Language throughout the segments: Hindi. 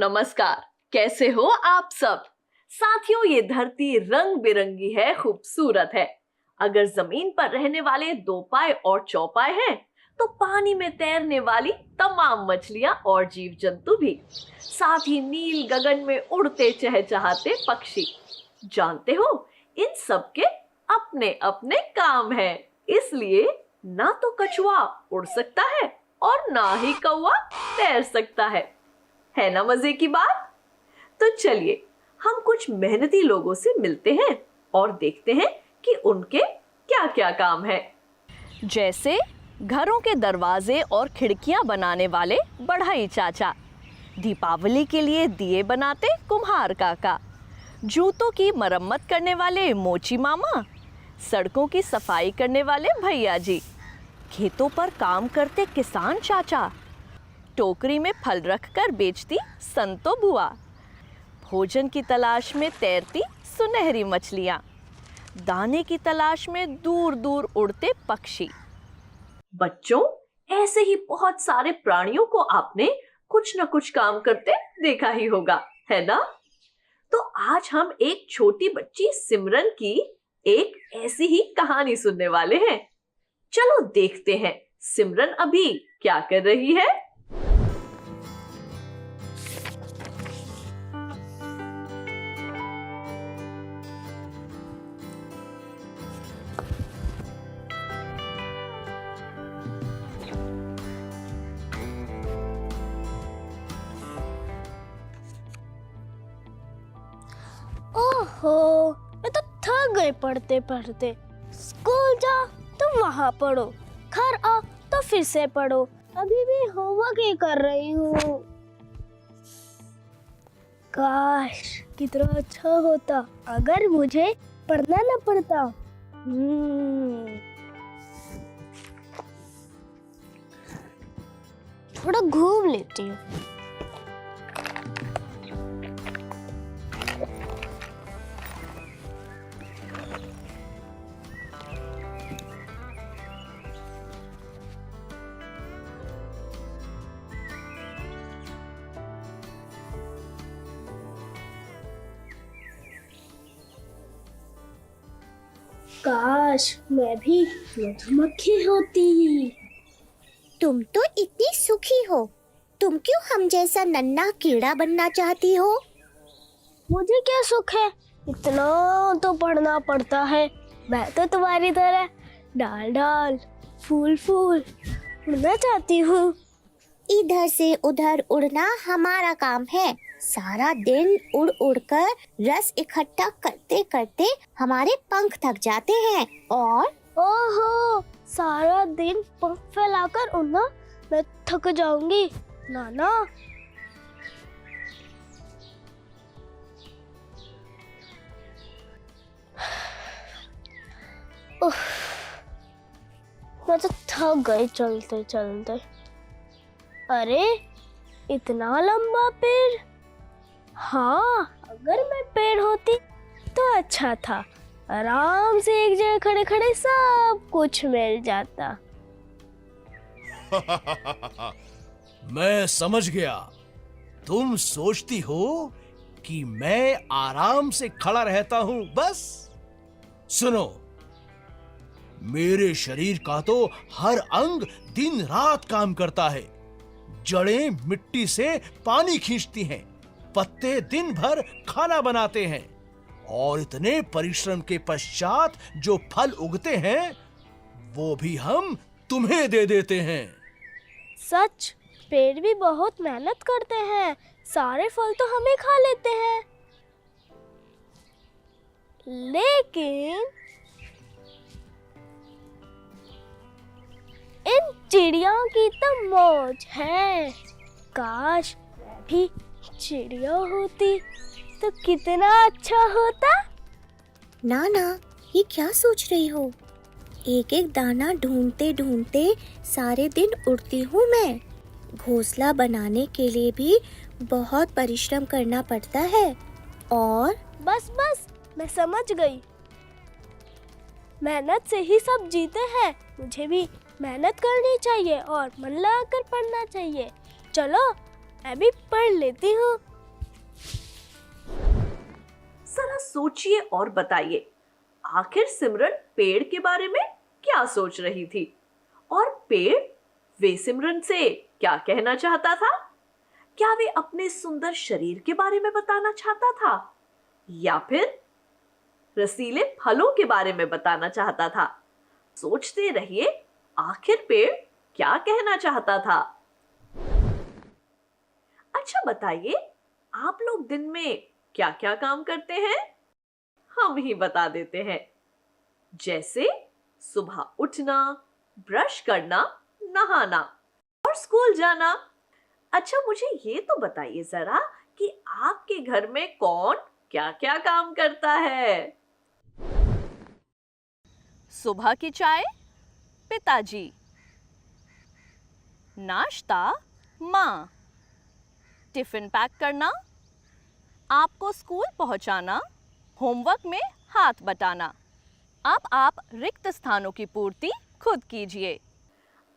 नमस्कार। कैसे हो आप सब साथियों? ये धरती रंग बिरंगी है, खूबसूरत है। अगर जमीन पर रहने वाले दो पाए और चौपाए हैं, तो पानी में तैरने वाली तमाम मछलियां और जीव जंतु भी, साथ ही नील गगन में उड़ते चहचहाते पक्षी। जानते हो, इन सब के अपने अपने काम हैं। इसलिए ना तो कछुआ उड़ सकता है और ना ही कौवा तैर सकता है ना मजे की बात? तो चलिए हम कुछ मेहनती लोगों से मिलते हैं और देखते हैं कि उनके क्या क्या काम है। जैसे घरों के दरवाजे और खिड़कियां बनाने वाले बढ़ई चाचा, दीपावली के लिए दिए बनाते कुम्हार काका, जूतों की मरम्मत करने वाले मोची मामा, सड़कों की सफाई करने वाले भैया जी, खेतों पर काम करते किसान चाचा, टोकरी में फल रखकर बेचती संतो बुआ, भोजन की तलाश में तैरती सुनहरी मछलियां, दाने की तलाश में दूर दूर उड़ते पक्षी। बच्चों, ऐसे ही बहुत सारे प्राणियों को आपने कुछ न कुछ काम करते देखा ही होगा, है ना? तो आज हम एक छोटी बच्ची सिमरन की एक ऐसी ही कहानी सुनने वाले हैं। चलो देखते हैं सिमरन अभी क्या कर रही है। ओहो, मैं तो थक गई पढ़ते पढ़ते। स्कूल जाओ तो वहाँ पढ़ो, घर आओ तो फिर से पढ़ो। अभी भी होमवर्क ही कर रही हूँ। काश कितना अच्छा होता अगर मुझे पढ़ना न पड़ता। थोड़ा घूम लेती हूँ। काश मैं भी मधुमक्खी होती। तुम तो इतनी सुखी हो, तुम क्यों हम जैसा नन्हा कीड़ा बनना चाहती हो? मुझे क्या सुख है, इतना तो पढ़ना पड़ता है। मैं तो तुम्हारी तरह डाल डाल फूल फूल उड़ना चाहती हूँ। इधर से उधर उड़ना हमारा काम है। सारा दिन उड़ उड़ कर रस इकट्ठा करते करते हमारे पंख थक जाते हैं। और ओहो, सारा दिन पंख फैलाकर उड़ना, मैं थक जाऊंगी। नाना, मैं तो थक गई चलते चलते। अरे, इतना लंबा पेड़। हाँ, अगर मैं पेड़ होती तो अच्छा था। आराम से एक जगह खड़े खड़े सब कुछ मिल जाता। मैं समझ गया। तुम सोचती हो कि मैं आराम से खड़ा रहता हूं बस। सुनो, मेरे शरीर का तो हर अंग दिन रात काम करता है। जड़ें मिट्टी से पानी खींचती हैं, पत्ते दिन भर खाना बनाते हैं, और इतने परिश्रम के पश्चात जो फल उगते हैं वो भी हम तुम्हें दे देते हैं। सच, पेड़ भी बहुत मेहनत करते हैं, सारे फल तो हमें खा लेते हैं। लेकिन इन चिड़ियों की तो मौज है। काश मैं भी चिड़िया होती तो कितना अच्छा होता। नाना, ये क्या सोच रही हो? एक एक दाना ढूंढते ढूंढते सारे दिन उड़ती हूँ मैं। घोंसला बनाने के लिए भी बहुत परिश्रम करना पड़ता है। और बस बस, मैं समझ गई। मेहनत से ही सब जीते हैं। मुझे भी मेहनत करनी चाहिए और मन लगाकर पढ़ना चाहिए। चलो, मैं भी पढ़ लेती हूँ। सोचिए और बताइए, आखिर सिमरन पेड़ के बारे में क्या सोच रही थी और पेड़ वे सिमरन से क्या कहना चाहता था? क्या वे अपने सुंदर शरीर के बारे में बताना चाहता था या फिर रसीले फलों के बारे में बताना चाहता था? सोचते रहिए, आखिर पेड़ क्या कहना चाहता था? अच्छा बताइए, आप लोग दिन में क्या क्या काम करते हैं? हम ही बता देते हैं। जैसे सुबह उठना, ब्रश करना, नहाना और स्कूल जाना। अच्छा मुझे ये तो बताइए जरा कि आपके घर में कौन क्या क्या काम करता है? सुबह की चाय पिताजी, नाश्ता माँ, टिफिन पैक करना, आपको स्कूल पहुंचाना, होमवर्क में हाथ बटाना। अब आप रिक्त स्थानों की पूर्ति खुद कीजिए।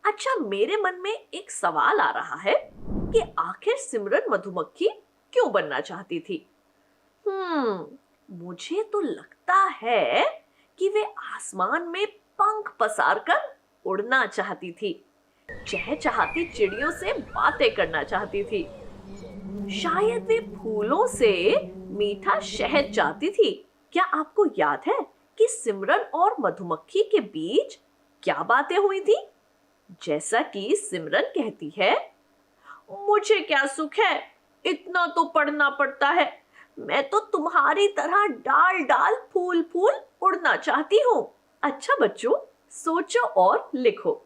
अच्छा मेरे मन में एक सवाल आ रहा है कि आखिर सिमरन मधुमक्खी क्यों बनना चाहती थी? मुझे तो लगता है कि वे आसमान में पंख पसारकर उड़ना चाहती थी, चहचहाती चिड़ियों से बातें करना चाहती थी। शायद वे फूलों से मीठा शहद चाहती थी। क्या आपको याद है कि सिमरन और मधुमक्खी के बीच क्या बातें हुई थी? जैसा कि सिमरन कहती है, मुझे क्या सुख है, इतना तो पढ़ना पड़ता है, मैं तो तुम्हारी तरह डाल डाल फूल फूल उड़ना चाहती हूँ। अच्छा बच्चों, सोचो और लिखो,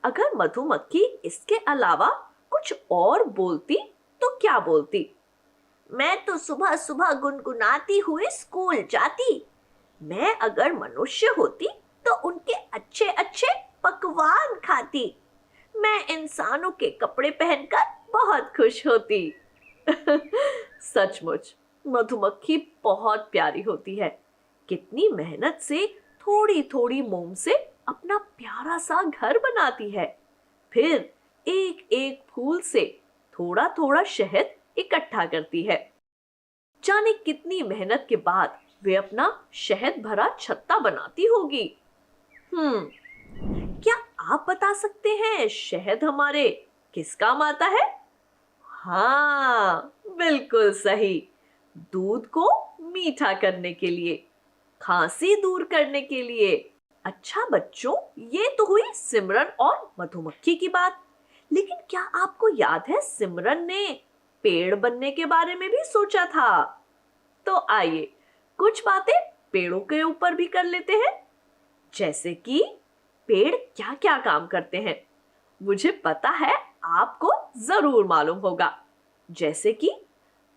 अगर मधुमक्खी इसके अलावा कुछ और बोलती तो क्या बोलती? मैं तो सुबह सुबह गुनगुनाती हुई स्कूल जाती। मैं अगर मनुष्य होती तो उनके अच्छे अच्छे पकवान खाती। मैं इंसानों के कपड़े पहनकर बहुत खुश होती। सचमुच मधुमक्खी बहुत प्यारी होती है। कितनी मेहनत से थोड़ी थोड़ी मोम से अपना प्यारा सा घर बनाती है, फिर एक एक फूल से थोड़ा थोड़ा शहद इकट्ठा करती है। जाने कितनी मेहनत के बाद वे अपना शहद भरा छत्ता बनाती होगी। क्या आप बता सकते हैं शहद हमारे किस काम आता है? हाँ, बिल्कुल सही, दूध को मीठा करने के लिए, खांसी दूर करने के लिए। अच्छा बच्चों, ये तो हुई सिमरन और मधुमक्खी की बात, लेकिन क्या आपको याद है सिमरन ने पेड़ बनने के बारे में भी सोचा था? तो आइए कुछ बातें पेड़ों के ऊपर भी कर लेते हैं। जैसे कि पेड़ क्या क्या काम करते हैं, मुझे पता है आपको जरूर मालूम होगा। जैसे कि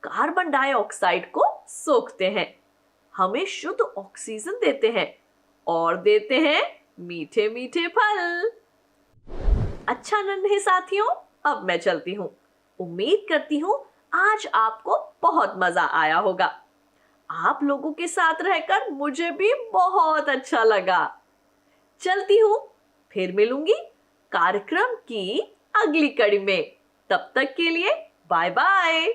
कार्बन डाइऑक्साइड को सोखते हैं, हमें शुद्ध ऑक्सीजन देते हैं और देते हैं मीठे मीठे फल। अच्छा नन्हे साथियों, अब मैं चलती हूँ। उम्मीद करती हूँ आज आपको बहुत मजा आया होगा। आप लोगों के साथ रहकर मुझे भी बहुत अच्छा लगा। चलती हूँ, फिर मिलूंगी कार्यक्रम की अगली कड़ी में। तब तक के लिए बाय बाय।